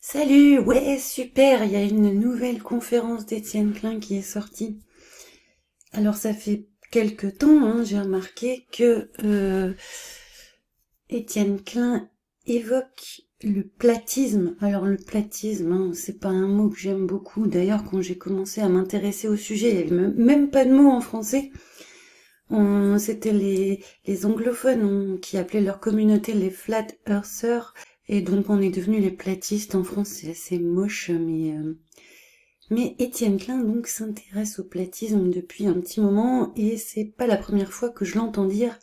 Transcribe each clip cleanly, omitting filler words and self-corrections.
Salut, ouais, super, il y a une nouvelle conférence d'Étienne Klein qui est sortie. Alors ça fait quelque temps, j'ai remarqué que Étienne Klein évoque le platisme. Alors le platisme, c'est pas un mot que j'aime beaucoup. D'ailleurs, quand j'ai commencé à m'intéresser au sujet, il n'y avait même pas de mot en français. C'était les anglophones qui appelaient leur communauté les flat earthers, et donc on est devenus les platistes en France. C'est assez moche, mais Étienne Klein donc s'intéresse au platisme depuis un petit moment, et c'est pas la première fois que je l'entends dire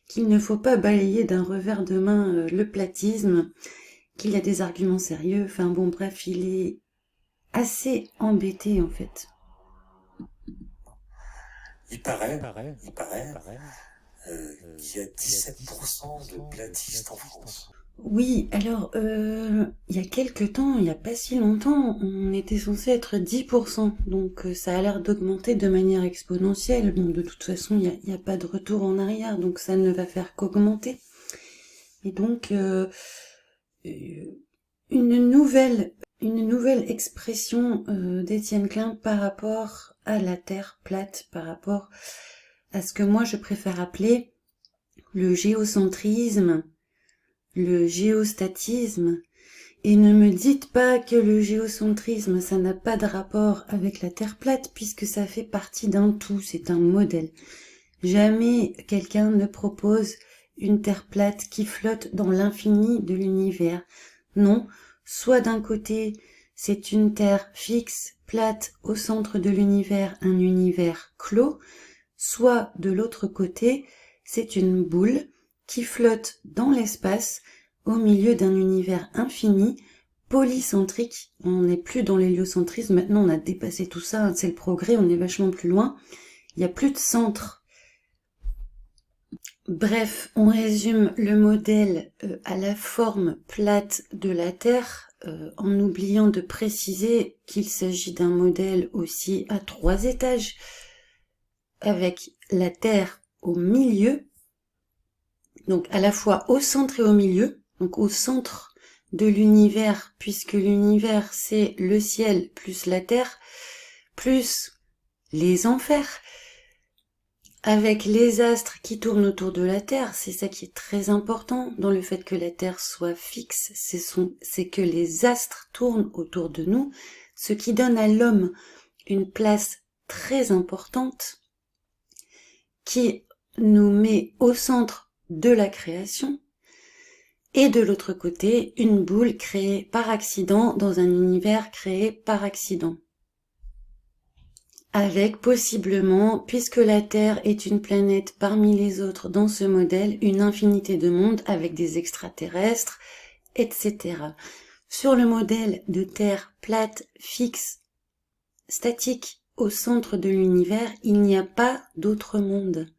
qu'il ne faut pas balayer d'un revers de main le platisme, qu'il y a des arguments sérieux. Enfin bon, bref, il est assez embêté en fait. Il paraît, il paraît qu'il y a 17% de platistes en France. Oui, alors, il y a quelque temps, il y a pas si longtemps, on était censé être 10%, donc ça a l'air d'augmenter de manière exponentielle. Bon, de toute façon, il y a pas de retour en arrière, donc ça ne va faire qu'augmenter. Et donc, une nouvelle, une nouvelle expression d'Étienne Klein par rapport à la Terre plate, par rapport à ce que moi je préfère appeler le géocentrisme, le géostatisme. Et ne me dites pas que le géocentrisme, ça n'a pas de rapport avec la Terre plate, puisque ça fait partie d'un tout, c'est un modèle. Jamais quelqu'un ne propose une Terre plate qui flotte dans l'infini de l'univers. Non, soit d'un côté, c'est une Terre fixe, plate, au centre de l'univers, un univers clos, soit de l'autre côté, c'est une boule qui flotte dans l'espace, au milieu d'un univers infini, polycentrique. On n'est plus dans l'héliocentrisme, maintenant on a dépassé tout ça, c'est le progrès, on est vachement plus loin. Il n'y a plus de centre. Bref, on résume le modèle à la forme plate de la Terre, en oubliant de préciser qu'il s'agit d'un modèle aussi à 3 étages, avec la Terre au milieu, donc à la fois au centre et au milieu, donc au centre de l'univers, puisque l'univers c'est le ciel plus la Terre, plus les enfers, avec les astres qui tournent autour de la Terre. C'est ça qui est très important dans le fait que la Terre soit fixe, c'est que les astres tournent autour de nous, ce qui donne à l'homme une place très importante, qui nous met au centre de la création, et de l'autre côté, une boule créée par accident dans un univers créé par accident. Avec possiblement, puisque la Terre est une planète parmi les autres dans ce modèle, une infinité de mondes avec des extraterrestres, etc. Sur le modèle de Terre plate, fixe, statique, au centre de l'univers, il n'y a pas d'autre monde.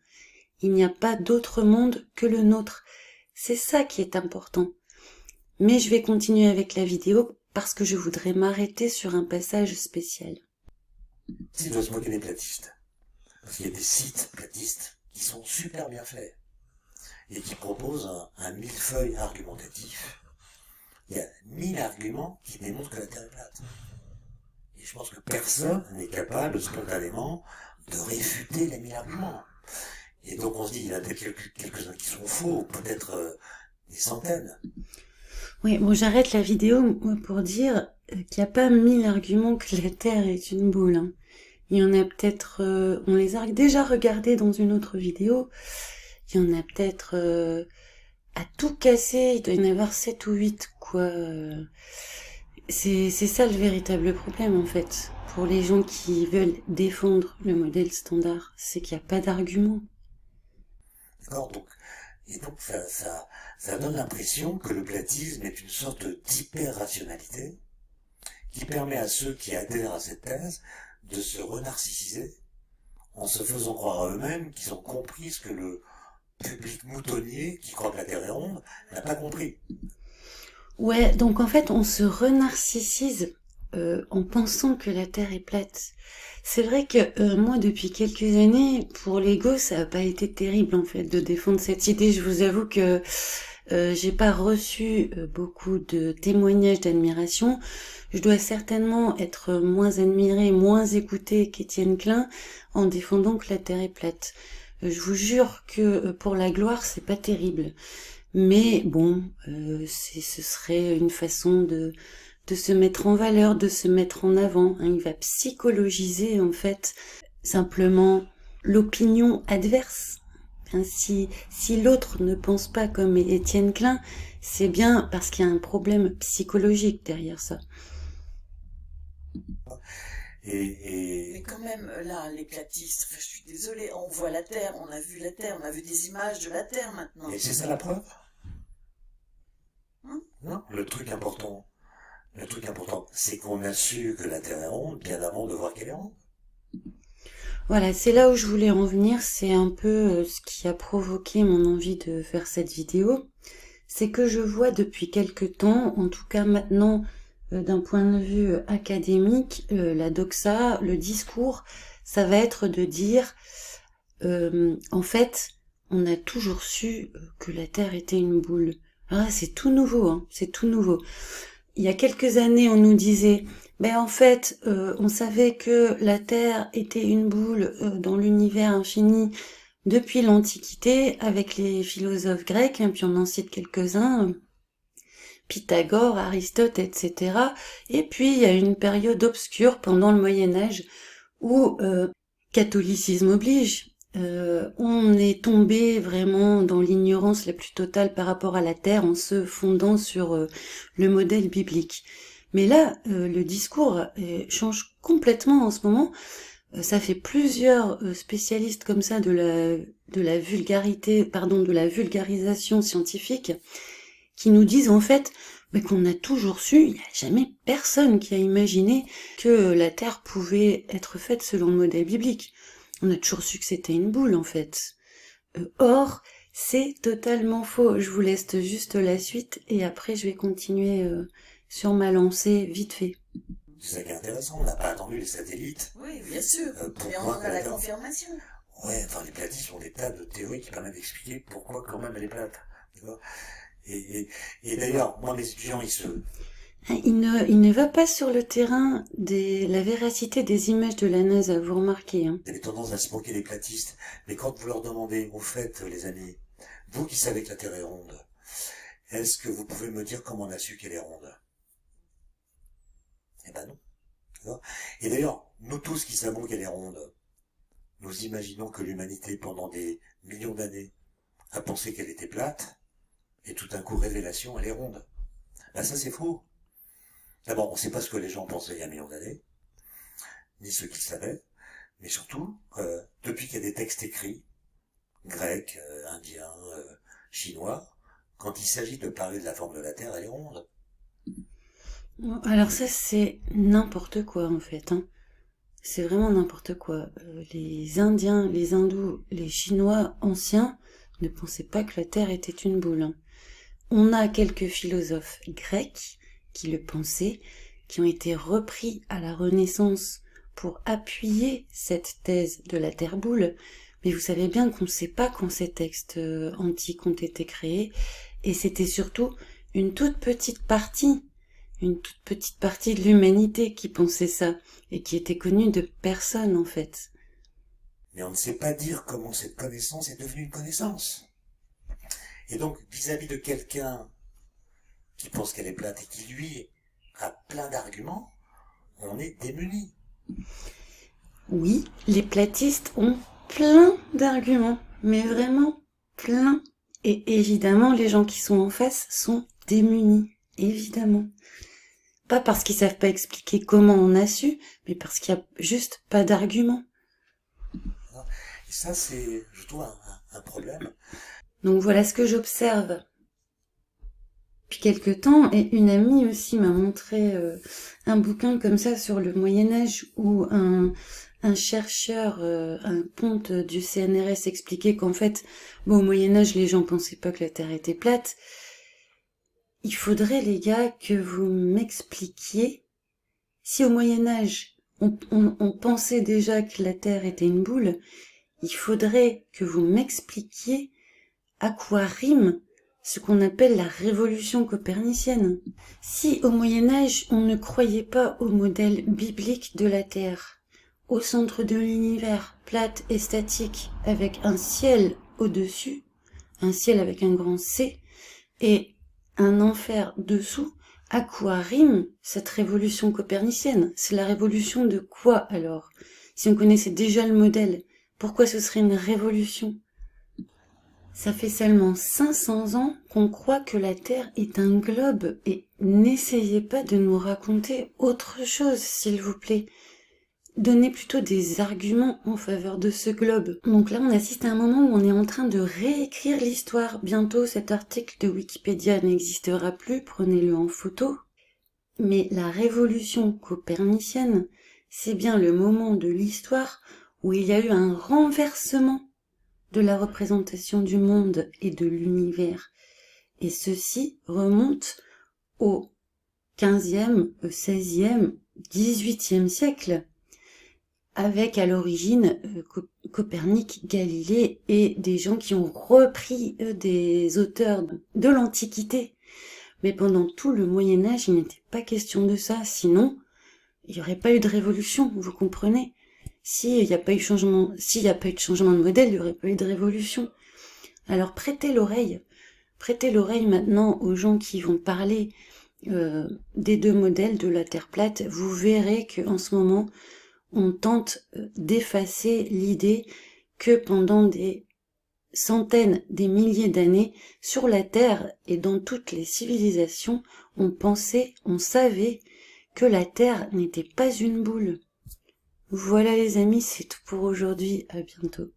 Il n'y a pas d'autre monde que le nôtre. C'est ça qui est important. Mais je vais continuer avec la vidéo parce que je voudrais m'arrêter sur un passage spécial. Il doit se moquer des platistes. Parce qu'il y a des sites platistes qui sont super bien faits et qui proposent un millefeuille argumentatif. Il y a 1000 arguments qui démontrent que la Terre est plate. Et je pense que personne n'est capable spontanément de réfuter les 1000 arguments. Et donc on se dit, il y en a peut-être quelques-uns qui sont faux, peut-être des centaines. Oui, bon, j'arrête la vidéo pour dire qu'il n'y a pas 1000 arguments que la Terre est une boule. Il y en a peut-être, on les a déjà regardés dans une autre vidéo, il y en a peut-être à tout casser, il doit y en avoir 7 ou 8, quoi. C'est ça le véritable problème, en fait, pour les gens qui veulent défendre le modèle standard, c'est qu'il n'y a pas d'argument. D'accord, donc ça donne l'impression que le platisme est une sorte d'hyper-rationalité qui permet à ceux qui adhèrent à cette thèse de se renarcissiser en se faisant croire à eux-mêmes qu'ils ont compris ce que le public moutonnier qui croit que la Terre est ronde n'a pas compris. Ouais, donc en fait, on se renarcissise en pensant que la Terre est plate. C'est vrai que moi, depuis quelques années, pour l'ego, ça n'a pas été terrible en fait de défendre cette idée. Je vous avoue que J'ai pas reçu beaucoup de témoignages d'admiration. Je dois certainement être moins admirée, moins écoutée qu'Étienne Klein en défendant que la Terre est plate. Je vous jure que pour la gloire, c'est pas terrible. Mais bon, ce serait une façon de se mettre en valeur, de se mettre en avant. Hein. Il va psychologiser en fait simplement l'opinion adverse. Hein, si l'autre ne pense pas comme Étienne Klein, c'est bien parce qu'il y a un problème psychologique derrière ça. Mais quand même, là, les platistes, enfin, je suis désolée, on voit la Terre, on a vu la Terre, on a vu des images de la Terre maintenant. Et c'est ça la preuve? Non, le truc important, c'est qu'on a su que la Terre est ronde bien avant de voir qu'elle est ronde. Voilà, c'est là où je voulais en venir, c'est un peu ce qui a provoqué mon envie de faire cette vidéo. C'est que je vois depuis quelque temps, en tout cas maintenant, d'un point de vue académique, la doxa, le discours, ça va être de dire, en fait, on a toujours su que la Terre était une boule. Ah, c'est tout nouveau, hein, c'est tout nouveau. Il y a quelques années, on nous disait, ben en fait, on savait que la Terre était une boule dans l'univers infini depuis l'Antiquité, avec les philosophes grecs, hein, puis on en cite quelques-uns, Pythagore, Aristote, etc. Et puis il y a une période obscure pendant le Moyen-Âge où catholicisme oblige. On est tombé vraiment dans l'ignorance la plus totale par rapport à la Terre en se fondant sur le modèle biblique. Mais là, le discours change complètement en ce moment. Ça fait plusieurs spécialistes comme ça de la vulgarisation scientifique qui nous disent en fait qu'on a toujours su, il n'y a jamais personne qui a imaginé que la Terre pouvait être faite selon le modèle biblique. On a toujours su que c'était une boule, en fait. Or, c'est totalement faux. Je vous laisse juste la suite et après je vais continuer sur ma lancée vite fait. C'est ça qui est intéressant, on n'a pas attendu les satellites. Oui, bien sûr, mais on en a la confirmation. Ouais, enfin les platistes ont des tas de théories qui permettent d'expliquer pourquoi quand même elle est plate. Et d'ailleurs, moi mes étudiants, Il ne va pas sur le terrain de la véracité des images de la NASA, vous remarquez. Hein. Ils avaient tendance à se moquer des platistes. Mais quand vous leur demandez, au fait, les amis, vous qui savez que la Terre est ronde, est-ce que vous pouvez me dire comment on a su qu'elle est ronde? Eh ben non. Et d'ailleurs, nous tous qui savons qu'elle est ronde, nous imaginons que l'humanité, pendant des millions d'années, a pensé qu'elle était plate, et tout d'un coup, révélation, elle est ronde. Ben ça, c'est faux. D'abord, on ne sait pas ce que les gens pensaient il y a un million d'années, ni ceux qui savaient, mais surtout, depuis qu'il y a des textes écrits, grecs, indiens, chinois, quand il s'agit de parler de la forme de la Terre, elle est ronde. Alors ça, c'est n'importe quoi, en fait. Hein. C'est vraiment n'importe quoi. Les Indiens, les Hindous, les Chinois anciens ne pensaient pas que la Terre était une boule. Hein. On a quelques philosophes grecs qui le pensaient, qui ont été repris à la Renaissance pour appuyer cette thèse de la Terre boule. Mais vous savez bien qu'on ne sait pas quand ces textes antiques ont été créés, et c'était surtout une toute petite partie de l'humanité qui pensait ça, et qui était connue de personne en fait. Mais on ne sait pas dire comment cette connaissance est devenue une connaissance. Et donc, vis-à-vis de quelqu'un qui pense qu'elle est plate et qui, lui, a plein d'arguments, on est démunis. Oui, les platistes ont plein d'arguments, mais vraiment plein. Et évidemment, les gens qui sont en face sont démunis, évidemment. Pas parce qu'ils savent pas expliquer comment on a su, mais parce qu'il y a juste pas d'arguments. Et ça, c'est, je trouve, un problème. Donc voilà ce que j'observe depuis quelque temps, et une amie aussi m'a montré un bouquin comme ça sur le Moyen-Âge où un chercheur, un ponte du CNRS expliquait qu'en fait, au Moyen-Âge, les gens pensaient pas que la Terre était plate. Il faudrait, les gars, que vous m'expliquiez si au Moyen-Âge, on pensait déjà que la Terre était une boule, il faudrait que vous m'expliquiez à quoi rime ce qu'on appelle la révolution copernicienne. Si au Moyen-Âge, on ne croyait pas au modèle biblique de la Terre, au centre de l'univers, plate et statique, avec un ciel au-dessus, un ciel avec un grand C, et un enfer dessous, à quoi rime cette révolution copernicienne? C'est la révolution de quoi alors? Si on connaissait déjà le modèle, pourquoi ce serait une révolution? Ça fait seulement 500 ans qu'on croit que la Terre est un globe, et n'essayez pas de nous raconter autre chose, s'il vous plaît. Donnez plutôt des arguments en faveur de ce globe. Donc là, on assiste à un moment où on est en train de réécrire l'histoire. Bientôt, cet article de Wikipédia n'existera plus, prenez-le en photo. Mais la révolution copernicienne, c'est bien le moment de l'histoire où il y a eu un renversement de la représentation du monde et de l'univers. Et ceci remonte au 15e, 16e, 18e siècle, avec à l'origine Copernic, Galilée et des gens qui ont repris des auteurs de l'Antiquité. Mais pendant tout le Moyen-Âge, il n'était pas question de ça, sinon il n'y aurait pas eu de révolution, vous comprenez? S'il n'y a pas eu de changement de modèle, il n'y aurait pas eu de révolution. Alors prêtez l'oreille maintenant aux gens qui vont parler des deux modèles de la Terre plate. Vous verrez qu'en ce moment, on tente d'effacer l'idée que pendant des centaines, des milliers d'années, sur la Terre et dans toutes les civilisations, on savait que la Terre n'était pas une boule. Voilà les amis, c'est tout pour aujourd'hui, à bientôt.